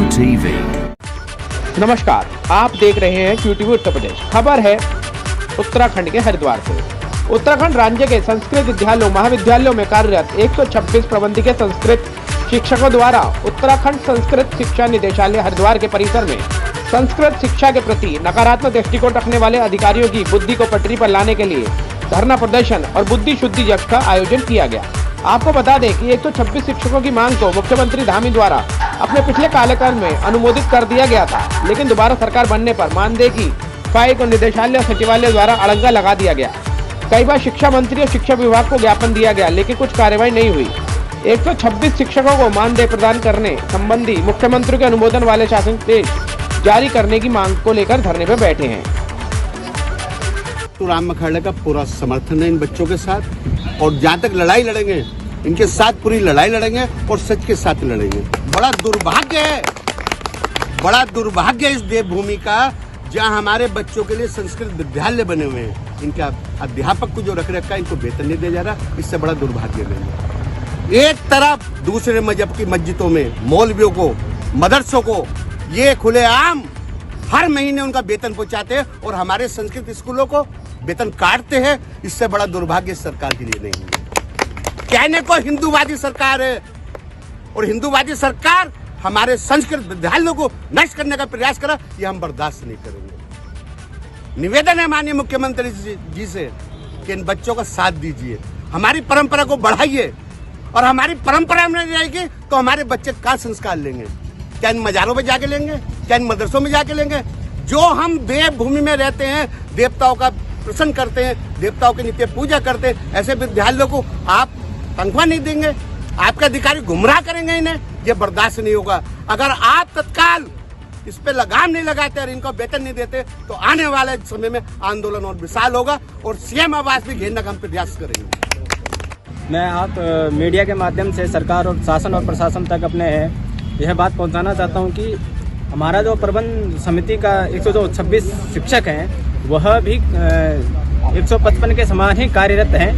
QTV। नमस्कार, आप देख रहे हैं QTV उत्तर प्रदेश। खबर है उत्तराखंड के हरिद्वार से। उत्तराखंड राज्य के संस्कृत विद्यालयों महाविद्यालयों में कार्यरत 126 प्रबंधकीय संस्कृत शिक्षकों द्वारा उत्तराखंड संस्कृत शिक्षा निदेशालय हरिद्वार के परिसर में संस्कृत शिक्षा के प्रति नकारात्मक दृष्टिकोण रखने वाले अधिकारियों की बुद्धि को पटरी पर लाने के लिए धरना प्रदर्शन और बुद्धि शुद्धि यज्ञ का आयोजन किया गया। आपको बता दें कि 126 शिक्षकों की मांग को मुख्यमंत्री धामी द्वारा अपने पिछले कार्यकाल में अनुमोदित कर दिया गया था, लेकिन दोबारा सरकार बनने पर मानदेय की फाइल को निदेशालय और सचिवालय द्वारा अड़ंगा लगा दिया गया। कई बार शिक्षा मंत्री और शिक्षा विभाग को ज्ञापन दिया गया, लेकिन कुछ कार्रवाई नहीं हुई। 126 शिक्षकों को मानदेय प्रदान करने संबंधी मुख्यमंत्री के अनुमोदन वाले शासनादेश जारी करने की मांग को लेकर धरने पर बैठे हैं। तो राम अखाड़े का पूरा समर्थन है इन बच्चों के साथ, और जहाँ तक लड़ाई लड़ेंगे इनके साथ पूरी लड़ाई लड़ेंगे और सच के साथ लड़ेंगे। बड़ा दुर्भाग्य है इस देवभूमि का, जहाँ हमारे बच्चों के लिए संस्कृत विद्यालय बने हुए हैं, इनके अध्यापक को जो रख रखा है इनको वेतन नहीं दिया जा रहा। इससे बड़ा दुर्भाग्य नहीं है। एक तरफ दूसरे मजहब की मस्जिदों में मौलवियों को, मदरसों को ये खुलेआम हर महीने उनका वेतन पहुंचाते हैं और हमारे संस्कृत स्कूलों को वेतन काटते हैं। इससे बड़ा दुर्भाग्य सरकार के लिए नहीं है। कहने को हिंदूवादी सरकार है, और हिंदूवादी सरकार हमारे संस्कृत विद्यालयों को नष्ट करने का प्रयास करा, ये हम बर्दाश्त नहीं करेंगे। निवेदन है माननीय मुख्यमंत्री जी से कि इन बच्चों का साथ दीजिए, हमारी परंपरा को बढ़ाइए, और हमारी परंपरा में रहेगी तो हमारे बच्चे का संस्कार लेंगे। क्या इन मजारों में जाके लेंगे? क्या इन मदरसों में जाके लेंगे? जो हम देवभूमि में रहते हैं, देवताओं का प्रसन्न करते हैं, देवताओं की नित्य पूजा करते हैं, ऐसे विद्यालयों को आप तनख्वाह नहीं देंगे, आपके अधिकारी गुमराह करेंगे इन्हें, ये बर्दाश्त नहीं होगा। अगर आप तत्काल इस पे लगाम नहीं लगाते और इनको वेतन नहीं देते तो आने वाले समय में आंदोलन और विशाल होगा, और सीएम आवास भी घेरने का हम प्रयास करेंगे। मैं आप मीडिया के माध्यम से सरकार और शासन और प्रशासन तक अपने यह बात पहुंचाना चाहता हूं कि हमारा जो प्रबंध समिति का 126 शिक्षक हैं वह भी 155 के समान ही कार्यरत हैं,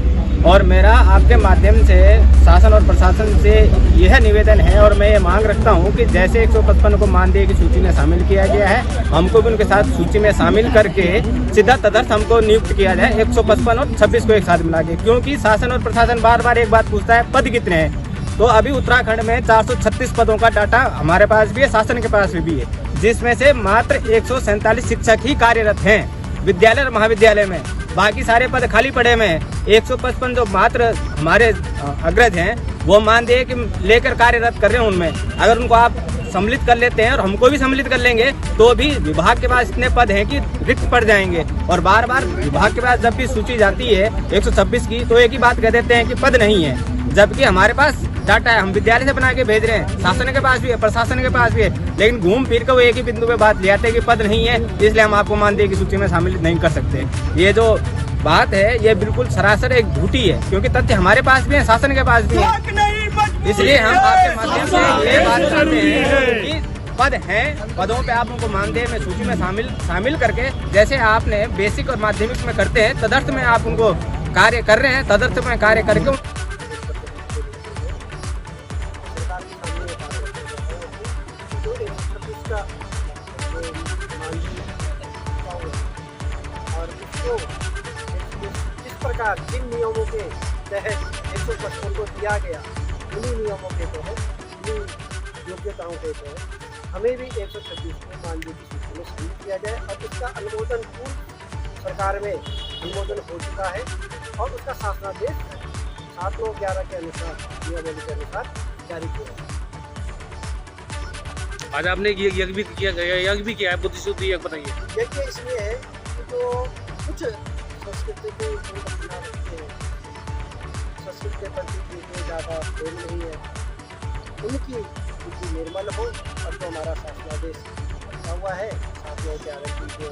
और मेरा आपके माध्यम से शासन और प्रशासन से यह निवेदन है और मैं ये मांग रखता हूं कि जैसे 155 को मानदेय की सूची में शामिल किया गया है, हमको भी उनके साथ सूची में शामिल करके सीधा तदर्थ हमको नियुक्त किया जाए 155 और 26 को एक साथ मिला के। क्योंकि शासन और प्रशासन बार बार एक बात पूछता है, पद कितने हैं? तो अभी उत्तराखंड में 436 पदों का डाटा हमारे पास भी है, शासन के पास भी है, जिसमें से मात्र 147 शिक्षक ही कार्यरत हैं विद्यालय और महाविद्यालय में। बाकी सारे पद खाली पड़े हुए हैं। 155 जो मात्र हमारे अग्रज हैं वो मानदेय के लेकर कार्यरत कर रहे हैं। उनमें अगर उनको आप सम्मिलित कर लेते हैं और हमको भी सम्मिलित कर लेंगे तो भी विभाग के पास इतने पद हैं कि रिक्त पड़ जाएंगे, और बार बार विभाग के पास जब भी सूची जाती है 126 की तो एक ही बात कह देते हैं कि पद नहीं है, जबकि हमारे पास डाटा है, हम विद्यालय से बना के भेज रहे हैं, शासन के पास भी है, प्रशासन के पास भी है, लेकिन घूम फिर कर वो एक ही बिंदु पे बात ले आते हैं कि पद नहीं है, इसलिए हम आपको मानदेय की सूची में शामिल नहीं कर सकते। ये जो बात है ये बिल्कुल सरासर एक झूठी है, क्योंकि तथ्य हमारे पास भी है, शासन के पास भी है। इसलिए हम आपके माध्यम से ये बात करते हैं कि पद हैं, पदों पे आप उनको मानदेय में सूची में शामिल करके, जैसे आपने बेसिक और माध्यमिक में करते हैं तदर्थ में आप उनको कार्य कर रहे हैं, तदर्थ में कार्य करके इस प्रकार जिन नियमों के तहत 155 को दिया गया, उन्हीं नियमों के तहत, उन्हीं योग्यताओं के तहत हमें भी 126 को मानदेय की सूची में शामिल किया जाए, और इसका अनुमोदन पूर्व सरकार में अनुमोदन हो चुका है, और उसका शासनादेश 7/9/11 के अनुसार नियमावली के अनुसार जारी किया है। आज आपने यज्ञ भी किया है, बुद्धि शुद्धि यज्ञ बताइए। यज्ञ इसलिए है कि जो कुछ संस्कृति को रखते हैं, संस्कृत के प्रति जो ज़्यादा प्रेम नहीं है, उनकी बुद्धि निर्मल हो, और जो हमारा शासनादेश रखा हुआ है 7/9/11 की जो